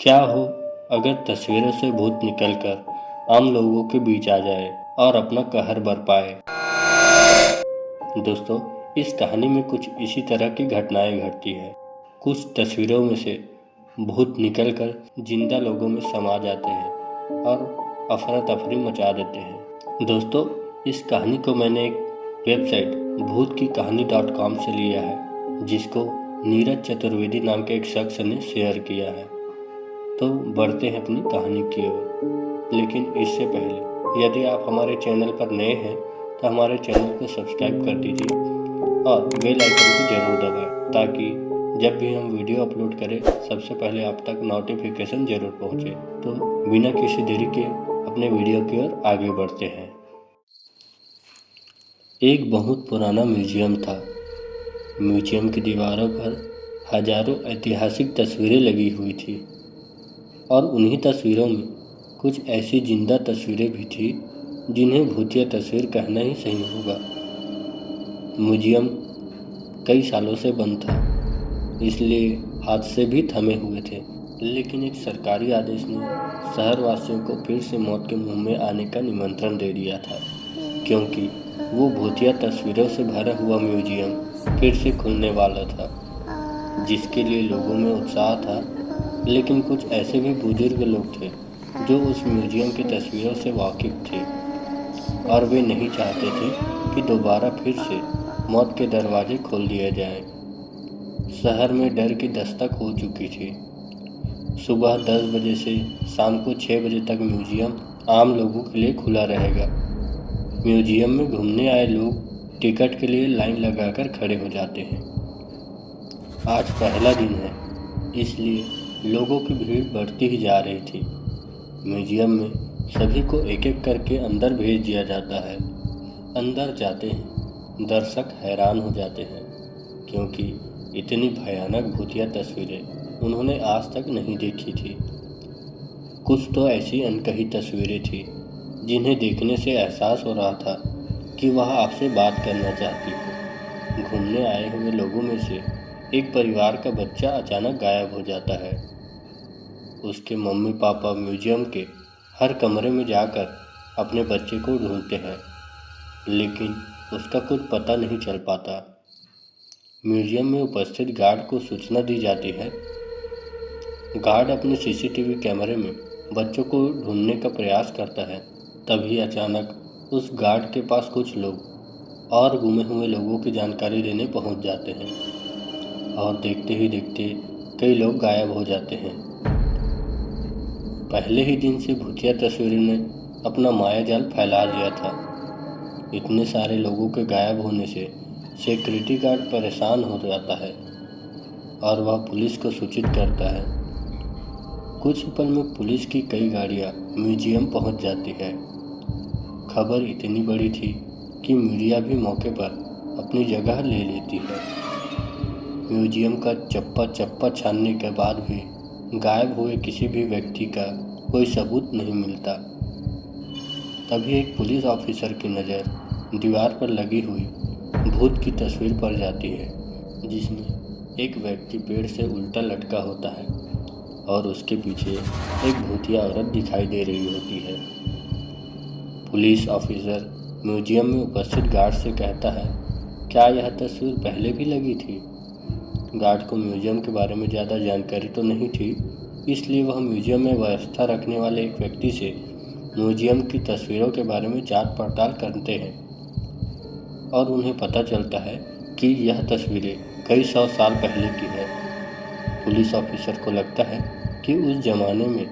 क्या हो अगर तस्वीरों से भूत निकलकर आम लोगों के बीच आ जाए और अपना कहर बरपाए। दोस्तों, इस कहानी में कुछ इसी तरह की घटनाएं घटती है। कुछ तस्वीरों में से भूत निकलकर जिंदा लोगों में समा जाते हैं और अफरा तफरी मचा देते हैं। दोस्तों, इस कहानी को मैंने एक वेबसाइट भूत की कहानी.com से लिया है, जिसको नीरज चतुर्वेदी नाम के एक शख्स ने शेयर किया है। तो बढ़ते हैं अपनी कहानी की ओर। लेकिन इससे पहले यदि आप हमारे चैनल पर नए हैं तो हमारे चैनल को सब्सक्राइब कर दीजिए और बेल आइकन को जरूर दबाएं, ताकि जब भी हम वीडियो अपलोड करें सबसे पहले आप तक नोटिफिकेशन जरूर पहुंचे। तो बिना किसी देरी के अपने वीडियो की ओर आगे बढ़ते हैं। एक बहुत पुराना म्यूजियम था। म्यूजियम की दीवारों पर हजारों ऐतिहासिक तस्वीरें लगी हुई थी और उन्हीं तस्वीरों में कुछ ऐसी जिंदा तस्वीरें भी थी जिन्हें भूतिया तस्वीर कहना ही सही होगा। म्यूजियम कई सालों से बंद था, इसलिए हादसे भी थमे हुए थे। लेकिन एक सरकारी आदेश ने शहरवासियों को फिर से मौत के मुंह में आने का निमंत्रण दे दिया था, क्योंकि वो भूतिया तस्वीरों से भरा हुआ म्यूजियम फिर से खुलने वाला था, जिसके लिए लोगों में उत्साह था। लेकिन कुछ ऐसे भी बुजुर्ग लोग थे जो उस म्यूजियम की तस्वीरों से वाकिफ थे और वे नहीं चाहते थे कि दोबारा फिर से मौत के दरवाजे खोल दिए जाएं। शहर में डर की दस्तक हो चुकी थी। सुबह 10 बजे से शाम को 6 बजे तक म्यूजियम आम लोगों के लिए खुला रहेगा। म्यूजियम में घूमने आए लोग टिकट के लिए लाइन लगाकर खड़े हो जाते हैं। आज पहला दिन है, इसलिए लोगों की भीड़ बढ़ती ही जा रही थी। म्यूजियम में सभी को एक एक करके अंदर भेज दिया जाता है। अंदर जाते हैं दर्शक हैरान हो जाते हैं, क्योंकि इतनी भयानक भूतिया तस्वीरें उन्होंने आज तक नहीं देखी थी। कुछ तो ऐसी अनकही तस्वीरें थी जिन्हें देखने से एहसास हो रहा था कि वह आपसे बात करना चाहती है। घूमने आए हुए लोगों में से एक परिवार का बच्चा अचानक गायब हो जाता है। उसके मम्मी पापा म्यूजियम के हर कमरे में जाकर अपने बच्चे को ढूंढते हैं, लेकिन उसका कुछ पता नहीं चल पाता। म्यूजियम में उपस्थित गार्ड को सूचना दी जाती है। गार्ड अपने सीसीटीवी कैमरे में बच्चों को ढूंढने का प्रयास करता है। तभी अचानक उस गार्ड के पास कुछ लोग और गुमे हुए लोगों की जानकारी देने पहुंच जाते हैं और देखते ही देखते कई लोग गायब हो जाते हैं। पहले ही दिन से भूतिया तस्वीरों ने अपना मायाजाल फैला दिया था। इतने सारे लोगों के गायब होने से सिक्योरिटी गार्ड परेशान हो जाता है और वह पुलिस को सूचित करता है। कुछ पल में पुलिस की कई गाड़ियां म्यूजियम पहुंच जाती है। खबर इतनी बड़ी थी कि मीडिया भी मौके पर अपनी जगह ले लेती है। म्यूजियम का चप्पा चप्पा छानने के बाद भी गायब हुए किसी भी व्यक्ति का कोई सबूत नहीं मिलता। तभी एक पुलिस ऑफिसर की नज़र दीवार पर लगी हुई भूत की तस्वीर पर जाती है, जिसमें एक व्यक्ति पेड़ से उल्टा लटका होता है और उसके पीछे एक भूतिया औरत दिखाई दे रही होती है। पुलिस ऑफिसर म्यूजियम में उपस्थित गार्ड से कहता है, क्या यह तस्वीर पहले भी लगी थी? गार्ड को म्यूजियम के बारे में ज़्यादा जानकारी तो नहीं थी, इसलिए वह म्यूजियम में व्यवस्था रखने वाले एक व्यक्ति से म्यूजियम की तस्वीरों के बारे में जांच पड़ताल करते हैं और उन्हें पता चलता है कि यह तस्वीरें कई 100 साल पहले की है। पुलिस ऑफिसर को लगता है कि उस जमाने में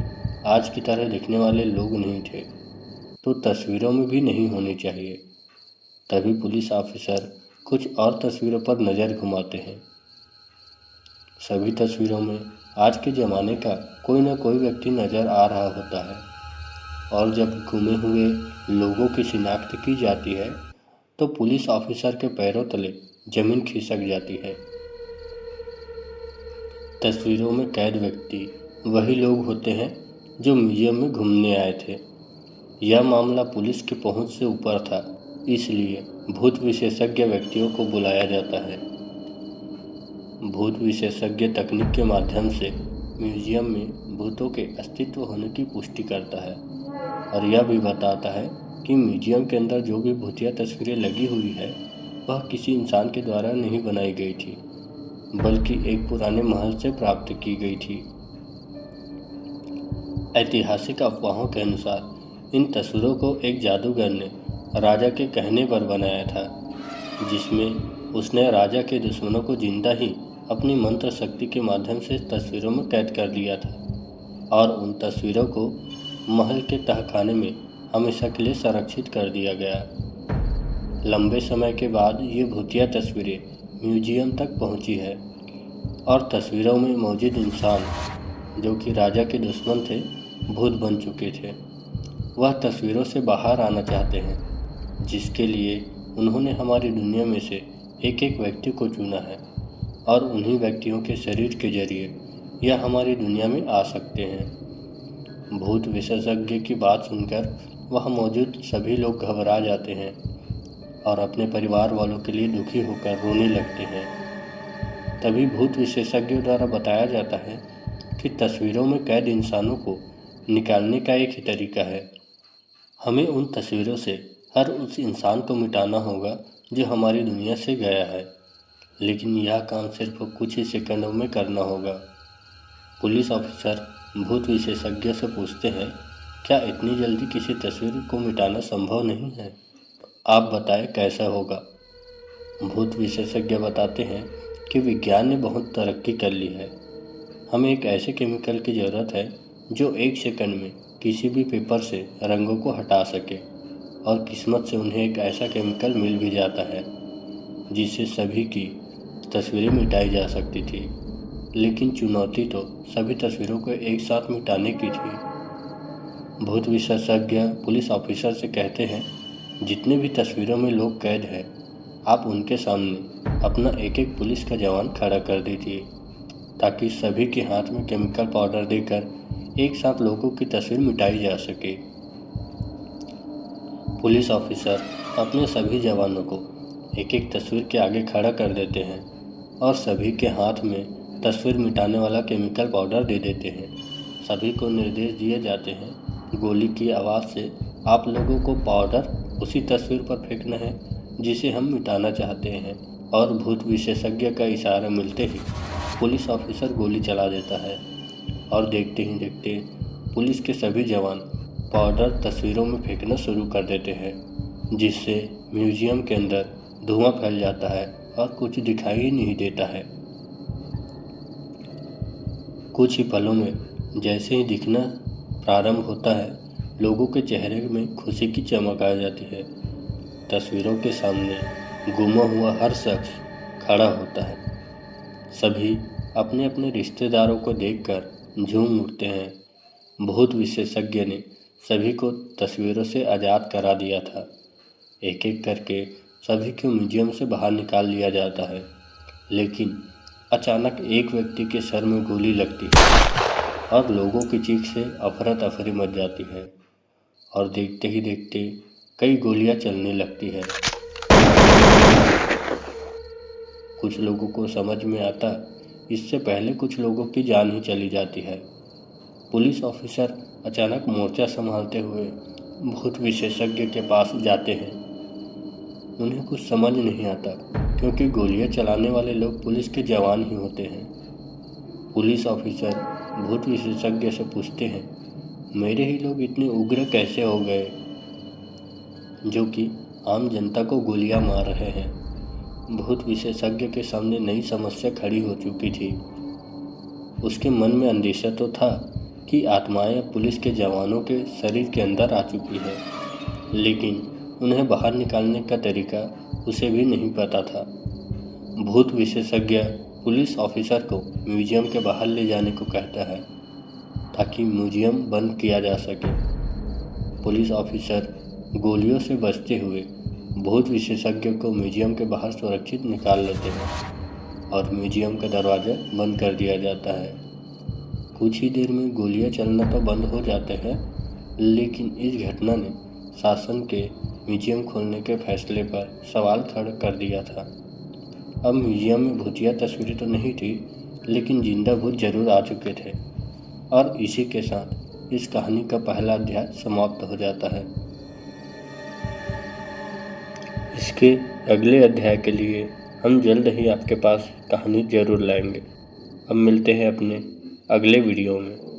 आज की तरह दिखने वाले लोग नहीं थे, तो तस्वीरों में भी नहीं होनी चाहिए। तभी पुलिस ऑफिसर कुछ और तस्वीरों पर नज़र घुमाते हैं। सभी तस्वीरों में आज के ज़माने का कोई न कोई व्यक्ति नज़र आ रहा होता है और जब गुमे हुए लोगों की शिनाख्त की जाती है तो पुलिस ऑफिसर के पैरों तले ज़मीन खिसक जाती है। तस्वीरों में कैद व्यक्ति वही लोग होते हैं जो म्यूजियम में घूमने आए थे। यह मामला पुलिस की पहुंच से ऊपर था, इसलिए भूत विशेषज्ञ व्यक्तियों को बुलाया जाता है। भूत विशेषज्ञ तकनीक के माध्यम से म्यूजियम में भूतों के अस्तित्व होने की पुष्टि करता है और यह भी बताता है कि म्यूजियम के अंदर जो भी भूतिया तस्वीरें लगी हुई है वह किसी इंसान के द्वारा नहीं बनाई गई थी, बल्कि एक पुराने महल से प्राप्त की गई थी। ऐतिहासिक अफवाहों के अनुसार इन तस्वीरों को एक जादूगर ने राजा के कहने पर बनाया था, जिसमें उसने राजा के दुश्मनों को जिंदा ही अपनी मंत्र शक्ति के माध्यम से तस्वीरों में कैद कर लिया था और उन तस्वीरों को महल के तहखाने में हमेशा के लिए संरक्षित कर दिया गया। लंबे समय के बाद ये भूतिया तस्वीरें म्यूजियम तक पहुंची है और तस्वीरों में मौजूद इंसान जो कि राजा के दुश्मन थे, भूत बन चुके थे। वह तस्वीरों से बाहर आना चाहते हैं, जिसके लिए उन्होंने हमारी दुनिया में से एक एक व्यक्ति को चुना है और उन्हीं व्यक्तियों के शरीर के जरिए यह हमारी दुनिया में आ सकते हैं। भूत विशेषज्ञ की बात सुनकर वह मौजूद सभी लोग घबरा जाते हैं और अपने परिवार वालों के लिए दुखी होकर रोने लगते हैं। तभी भूत विशेषज्ञों द्वारा बताया जाता है कि तस्वीरों में कैद इंसानों को निकालने का एक ही तरीका है। हमें उन तस्वीरों से हर उस इंसान को मिटाना होगा जो हमारी दुनिया से गया है, लेकिन यह काम सिर्फ कुछ ही सेकंडों में करना होगा। पुलिस ऑफिसर भूत विशेषज्ञ से पूछते हैं, क्या इतनी जल्दी किसी तस्वीर को मिटाना संभव नहीं है? आप बताएं कैसा होगा? भूत विशेषज्ञ बताते हैं कि विज्ञान ने बहुत तरक्की कर ली है। हमें एक ऐसे केमिकल की ज़रूरत है जो एक सेकंड में किसी भी पेपर से रंगों को हटा सके, और किस्मत से उन्हें एक ऐसा केमिकल मिल भी जाता है जिससे सभी की तस्वीरें मिटाई जा सकती थी। लेकिन चुनौती तो सभी तस्वीरों को एक साथ मिटाने की थी। भूत विशेषज्ञ पुलिस ऑफिसर से कहते हैं, जितने भी तस्वीरों में लोग कैद हैं, आप उनके सामने अपना एक एक पुलिस का जवान खड़ा कर दीजिए, ताकि सभी के हाथ में केमिकल पाउडर देकर एक साथ लोगों की तस्वीर मिटाई जा सके। पुलिस ऑफिसर अपने सभी जवानों को एक एक तस्वीर के आगे खड़ा कर देते हैं और सभी के हाथ में तस्वीर मिटाने वाला केमिकल पाउडर दे देते हैं। सभी को निर्देश दिए जाते हैं, गोली की आवाज़ से आप लोगों को पाउडर उसी तस्वीर पर फेंकना है जिसे हम मिटाना चाहते हैं। और भूत विशेषज्ञ का इशारा मिलते ही पुलिस ऑफिसर गोली चला देता है और देखते ही देखते पुलिस के सभी जवान पाउडर तस्वीरों में फेंकना शुरू कर देते हैं, जिससे म्यूजियम के अंदर धुआं फैल जाता है और कुछ दिखाई ही नहीं देता है। कुछ ही पलों में जैसे ही दिखना प्रारंभ होता है, लोगों के चेहरे में खुशी की चमक आ जाती है। तस्वीरों के सामने गुमा हुआ हर शख्स खड़ा होता है। सभी अपने अपने रिश्तेदारों को देखकर झूम उठते हैं। भूत विशेषज्ञ ने सभी को तस्वीरों से आज़ाद करा दिया था। एक एक करके सभी को म्यूजियम से बाहर निकाल लिया जाता है, लेकिन अचानक एक व्यक्ति के सर में गोली लगती है और लोगों की चीख से अफरा तफरी मच जाती है और देखते ही देखते कई गोलियां चलने लगती है। कुछ लोगों को समझ में आता, इससे पहले कुछ लोगों की जान ही चली जाती है। पुलिस ऑफिसर अचानक मोर्चा संभालते हुए भूत विशेषज्ञ के पास जाते हैं। उन्हें कुछ समझ नहीं आता, क्योंकि गोलियां चलाने वाले लोग पुलिस के जवान ही होते हैं। पुलिस ऑफिसर भूत विशेषज्ञ से पूछते हैं, मेरे ही लोग इतने उग्र कैसे हो गए जो कि आम जनता को गोलियां मार रहे हैं? भूत विशेषज्ञ के सामने नई समस्या खड़ी हो चुकी थी। उसके मन में अंदेशा तो था कि आत्माएं पुलिस के जवानों के शरीर के अंदर आ चुकी है, लेकिन उन्हें बाहर निकालने का तरीका उसे भी नहीं पता था। भूत विशेषज्ञ पुलिस ऑफिसर को म्यूजियम के बाहर ले जाने को कहता है ताकि म्यूजियम बंद किया जा सके। पुलिस ऑफिसर गोलियों से बचते हुए भूत विशेषज्ञ को म्यूजियम के बाहर सुरक्षित निकाल लेते हैं और म्यूजियम का दरवाज़ा बंद कर दिया जाता है। कुछ ही देर में गोलियां चलना तो बंद हो जाते हैं, लेकिन इस घटना ने शासन के म्यूजियम खोलने के फैसले पर सवाल खड़ा कर दिया था। अब म्यूजियम में भूतिया तस्वीरें तो नहीं थी, लेकिन जिंदा भूत जरूर आ चुके थे। और इसी के साथ इस कहानी का पहला अध्याय समाप्त हो जाता है। इसके अगले अध्याय के लिए हम जल्द ही आपके पास कहानी जरूर लाएंगे। अब मिलते हैं अपने अगले वीडियो में।